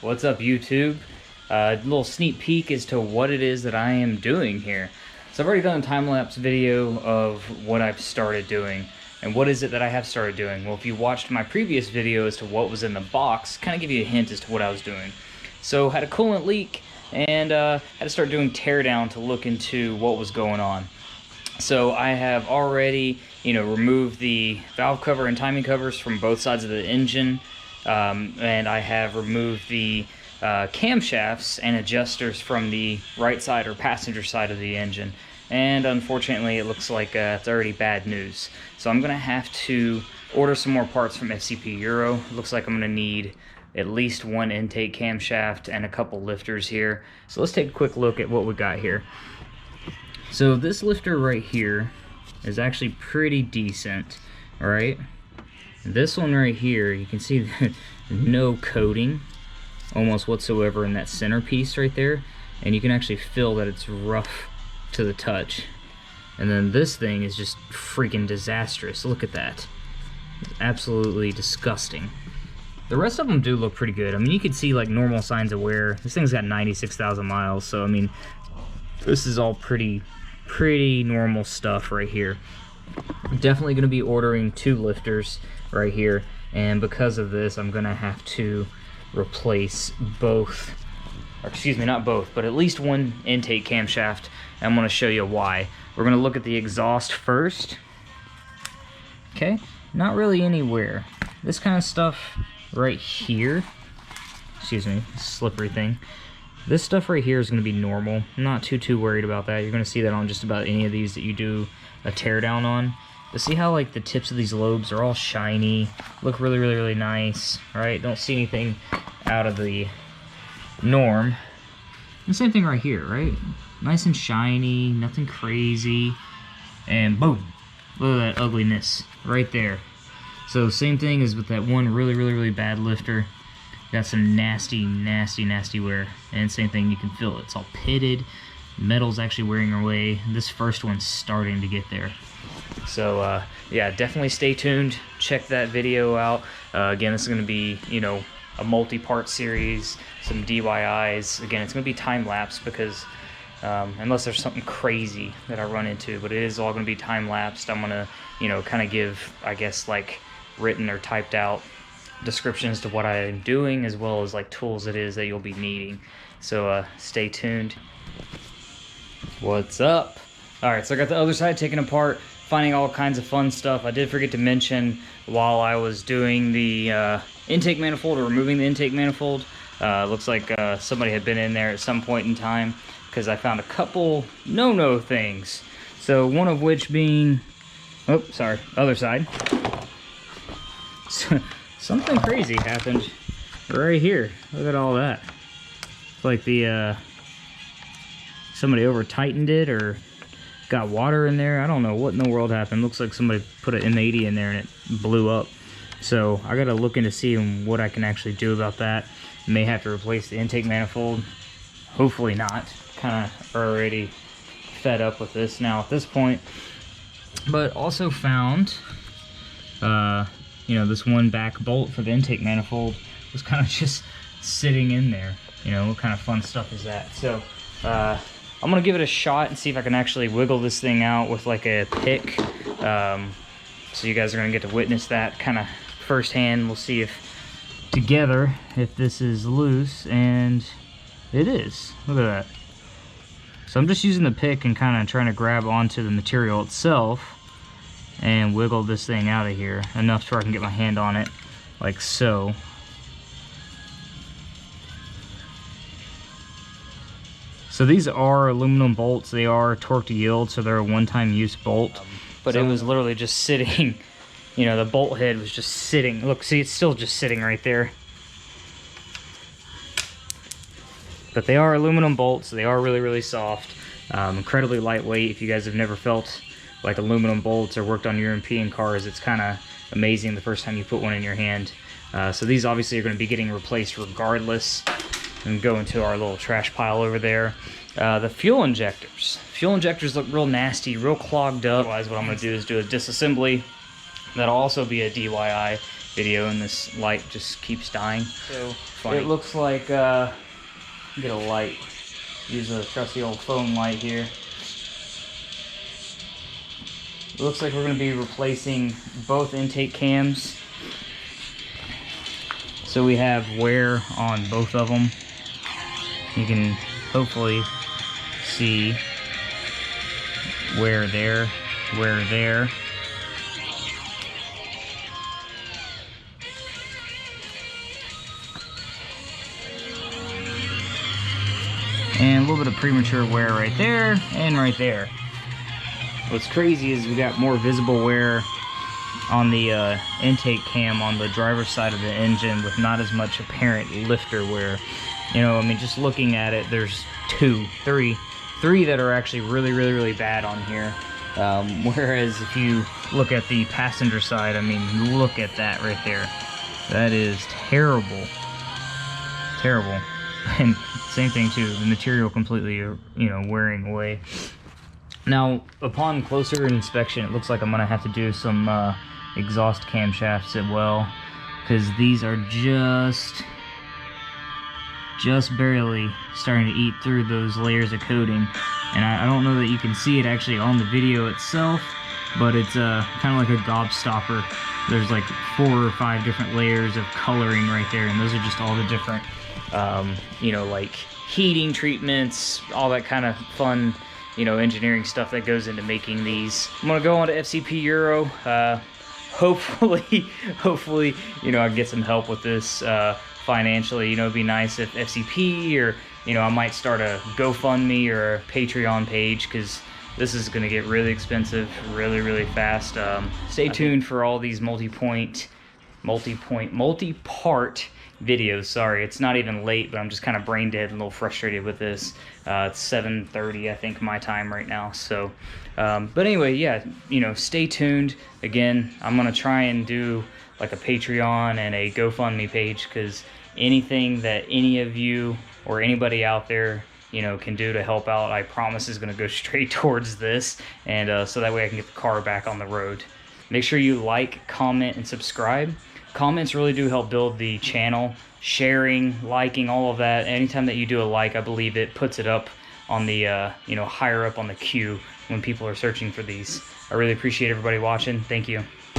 What's up, YouTube? A little sneak peek as to what it is that I am doing here. So I've already done a time-lapse video of what I've started doing. And what is it that I have started doing? Well, if you watched my previous video as to what was in the box, kind of give you a hint as to what I was doing. So had a coolant leak and had to start doing teardown to look into what was going on. So I have already, removed the valve cover and timing covers from both sides of the engine. And I have removed the camshafts and adjusters from the right side or passenger side of the engine. And unfortunately, it looks like it's already bad news. So I'm going to have to order some more parts from FCP Euro. It looks like I'm going to need at least one intake camshaft and a couple lifters here. So let's take a quick look at what we got here. So this lifter right here is actually pretty decent, all right? This one right here, you can see no coating almost whatsoever in that centerpiece right there, and you can actually feel that it's rough to the touch. And then this thing is just freaking disastrous. Look at that. It's absolutely disgusting. The rest of them do look pretty good. I mean, you can see like normal signs of wear. This thing's got 96,000 miles, so I mean, this is all pretty normal stuff right here. Definitely going to be ordering 2 lifters right here, and because of this I'm gonna have to replace both, or excuse me, not both, but at least one intake camshaft, and I'm gonna show you why. We're gonna look at the exhaust first. Okay, not really anywhere. This kind of stuff right here, excuse me, slippery thing, this stuff right here is gonna be normal. I'm not too worried about that. You're gonna see that on just about any of these that you do a teardown on. But see how like the tips of these lobes are all shiny, look really nice, right? Don't see anything out of the norm. And same thing right here, right? Nice and shiny, nothing crazy, and boom, look at that ugliness right there. So same thing as with that one really bad lifter. Got some nasty wear, and same thing, you can feel it. It's all pitted, metal's actually wearing away. This first one's starting to get there. So yeah, definitely stay tuned, check that video out. Again, this is going to be, a multi-part series, some DIYs. Again, it's going to be time-lapse because unless there's something crazy that I run into, but it is all going to be time-lapsed. I'm going to, kind of give, I guess, like written or typed out descriptions to what I am doing, as well as like tools it is that you'll be needing. So stay tuned. What's up? Alright, so I got the other side taken apart, finding all kinds of fun stuff. I did forget to mention while I was doing the intake manifold, or removing the intake manifold, looks like somebody had been in there at some point in time, because I found a couple no-no things. So one of which being, oh, sorry, other side. So, something crazy happened right here. Look at all that. It's like the somebody over tightened it or got water in there. I don't know what in the world happened. Looks like somebody put an M80 in there and it blew up. So I gotta look into seeing what I can actually do about that. May have to replace the intake manifold. Hopefully not. Kind of already fed up with this now at this point. But also found, this one back bolt for the intake manifold was kind of just sitting in there. What kind of fun stuff is that? So I'm gonna give it a shot and see if I can actually wiggle this thing out with like a pick. So you guys are gonna get to witness that kind of firsthand. We'll see if together if this is loose, and it is. Look at that. So I'm just using the pick and kind of trying to grab onto the material itself and wiggle this thing out of here enough to where I can get my hand on it, like so. So these are aluminum bolts. They are torque to yield, so they're a one-time use bolt. But it was literally just sitting, the bolt head was just sitting. Look, see, it's still just sitting right there. But they are aluminum bolts. They are really soft, incredibly lightweight. If you guys have never felt like aluminum bolts or worked on European cars, it's kind of amazing the first time you put one in your hand. So these obviously are going to be getting replaced regardless, and go into our little trash pile over there. The fuel injectors. Fuel injectors look real nasty, real clogged up. Otherwise, what I'm going to do is do a disassembly. That'll also be a DIY. video, and this light just keeps dying. So funny. It looks like, get a light. Use a trusty old phone light here. It looks like we're going to be replacing both intake cams. So we have wear on both of them. You can hopefully see wear there, wear there. And a little bit of premature wear right there and right there. What's crazy is we got more visible wear on the intake cam on the driver's side of the engine with not as much apparent lifter wear. You know, I mean, just looking at it, there's three that are actually really bad on here. Whereas if you look at the passenger side, I mean, look at that right there. That is terrible. Terrible. And same thing too, the material completely, you know, wearing away. Now, upon closer inspection, it looks like I'm gonna have to do some exhaust camshafts as well, because these are just barely starting to eat through those layers of coating. And I don't know that you can see it actually on the video itself, but it's kind of like a gobstopper. There's like 4 or 5 different layers of coloring right there, and those are just all the different you know, like heating treatments, all that kind of fun, you know, engineering stuff that goes into making these. I'm gonna go on to FCP Euro. Hopefully, you know, I can get some help with this financially. You know, it'd be nice if FCP, or, you know, I might start a GoFundMe or a Patreon page, because this is gonna get really expensive really fast. Stay tuned for all these multi-part videos. Sorry, it's not even late, but I'm just kind of brain dead and a little frustrated with this. It's 7:30, I think, my time right now. So, but anyway, yeah, you know, stay tuned. Again, I'm gonna try and do like a Patreon and a GoFundMe page, because anything that any of you or anybody out there, you know, can do to help out, I promise is gonna go straight towards this, and so that way I can get the car back on the road. Make sure you like, comment, and subscribe. Comments really do help build the channel. Sharing, liking, all of that. Anytime that you do a like, I believe it puts it up on the, you know, higher up on the queue when people are searching for these. I really appreciate everybody watching. Thank you.